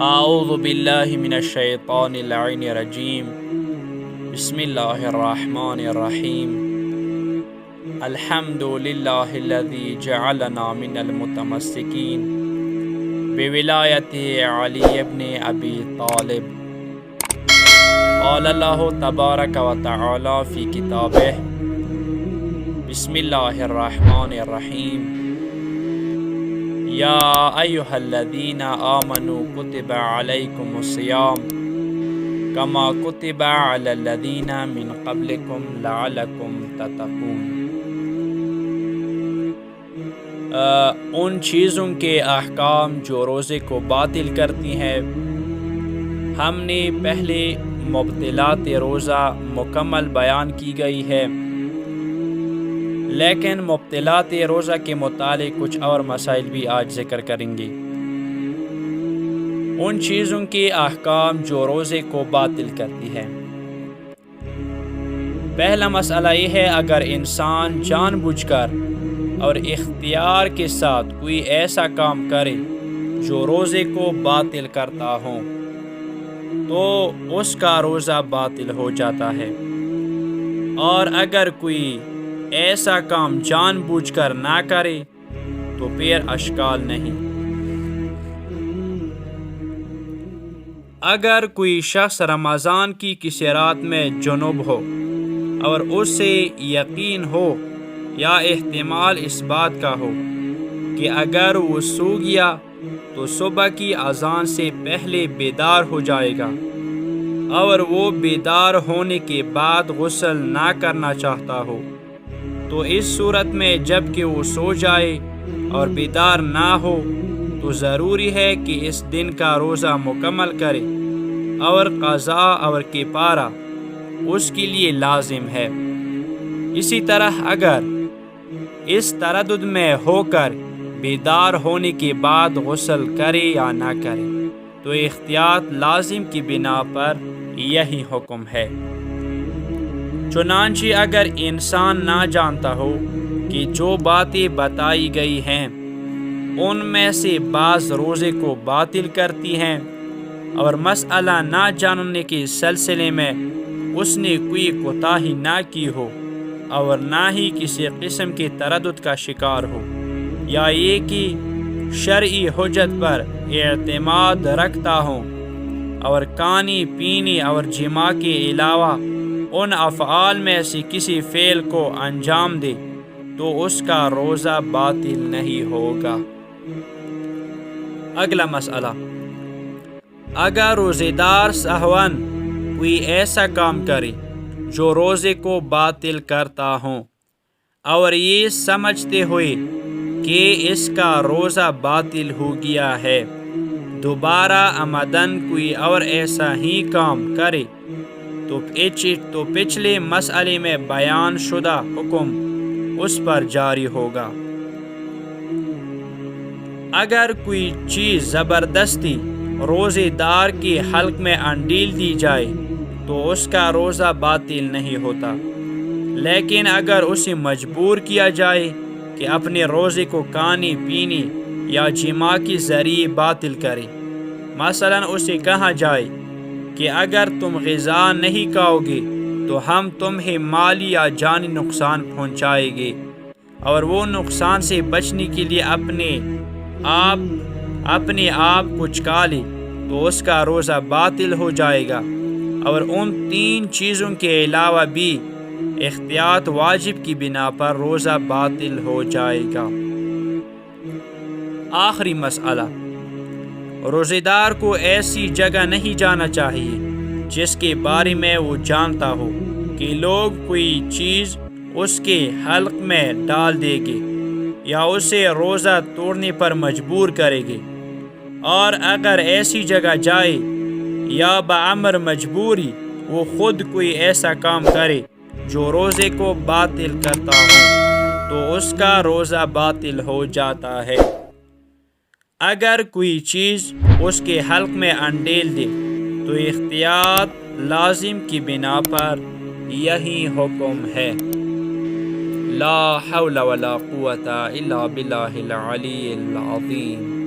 اعوذ باللہ من الشیطان اللعین الرجیم بسم اللہ الرحمن الرحیم الحمد للہ الذی جعلنا من المتمسکین بولایت علی ابن ابی طالب. قال اللہ تبارک و تعالی فی کتابہ بسم اللہ الرحمن الرحیم یا ایہا الذین آمنوا کتب علیکم الصیام کما کتب علی الذین من قبلکم لعلکم تتقون. ان چیزوں کے احکام جو روزے کو باطل کرتی ہیں. ہم نے پہلے مبطلات روزہ مکمل بیان کی گئی ہے، لیکن مبطلات روزہ کے متعلق کچھ اور مسائل بھی آج ذکر کریں گے. ان چیزوں کے احکام جو روزے کو باطل کرتی ہے. پہلا مسئلہ یہ ہے، اگر انسان جان بوجھ کر اور اختیار کے ساتھ کوئی ایسا کام کرے جو روزے کو باطل کرتا ہو تو اس کا روزہ باطل ہو جاتا ہے، اور اگر کوئی ایسا کام جان بوجھ کر نہ کرے تو پھر اشکال نہیں. اگر کوئی شخص رمضان کی کسی رات میں جنوب ہو اور اس سے یقین ہو یا احتمال اس بات کا ہو کہ اگر وہ سو گیا تو صبح کی اذان سے پہلے بیدار ہو جائے گا، اور وہ بیدار ہونے کے بعد غسل نہ کرنا چاہتا ہو، تو اس صورت میں جب کہ وہ سو جائے اور بیدار نہ ہو تو ضروری ہے کہ اس دن کا روزہ مکمل کرے، اور قضا اور کفارہ اس کے لیے لازم ہے. اسی طرح اگر اس تردد میں ہو کر بیدار ہونے کے بعد غسل کرے یا نہ کرے تو احتیاط لازم کی بنا پر یہی حکم ہے. چنانچہ اگر انسان نہ جانتا ہو کہ جو باتیں بتائی گئی ہیں ان میں سے بعض روزے کو باطل کرتی ہیں، اور مسئلہ نہ جاننے کے سلسلے میں اس نے کوئی کوتاہی نہ کی ہو اور نہ ہی کسی قسم کے تردد کا شکار ہو، یا یہ کہ شرعی حجت پر اعتماد رکھتا ہوں اور کھانے پینے اور جماع کے علاوہ ان افعال میں سے کسی فعل کو انجام دے تو اس کا روزہ باطل نہیں ہوگا. اگلا مسئلہ، اگر روزے دار سہواً کوئی ایسا کام کرے جو روزے کو باطل کرتا ہوں اور یہ سمجھتے ہوئے کہ اس کا روزہ باطل ہو گیا ہے دوبارہ عمدن کوئی اور ایسا ہی کام کرے تو پچھلے مسئلے میں بیان شدہ حکم اس پر جاری ہوگا. اگر کوئی چیز زبردستی روزے دار کے حلق میں انڈیل دی جائے تو اس کا روزہ باطل نہیں ہوتا، لیکن اگر اسے مجبور کیا جائے کہ اپنے روزے کو کھانے پینے یا جماع کے ذریعے باطل کرے، مثلا اسے کہا جائے کہ اگر تم غذا نہیں کھاؤ گے تو ہم تمہیں مالی یا جانی نقصان پہنچائیں گے، اور وہ نقصان سے بچنے کے لیے اپنے آپ کچھ کھا لے تو اس کا روزہ باطل ہو جائے گا، اور ان 3 چیزوں کے علاوہ بھی احتیاط واجب کی بنا پر روزہ باطل ہو جائے گا. آخری مسئلہ، روزے دار کو ایسی جگہ نہیں جانا چاہیے جس کے بارے میں وہ جانتا ہو کہ لوگ کوئی چیز اس کے حلق میں ڈال دیں گے یا اسے روزہ توڑنے پر مجبور کرے گے، اور اگر ایسی جگہ جائے یا بامر مجبوری وہ خود کوئی ایسا کام کرے جو روزے کو باطل کرتا ہو تو اس کا روزہ باطل ہو جاتا ہے. اگر کوئی چیز اس کے حلق میں انڈیل دے تو احتیاط لازم کی بنا پر یہی حکم ہے. لا حول ولا قوة الا باللہ العلی العظیم.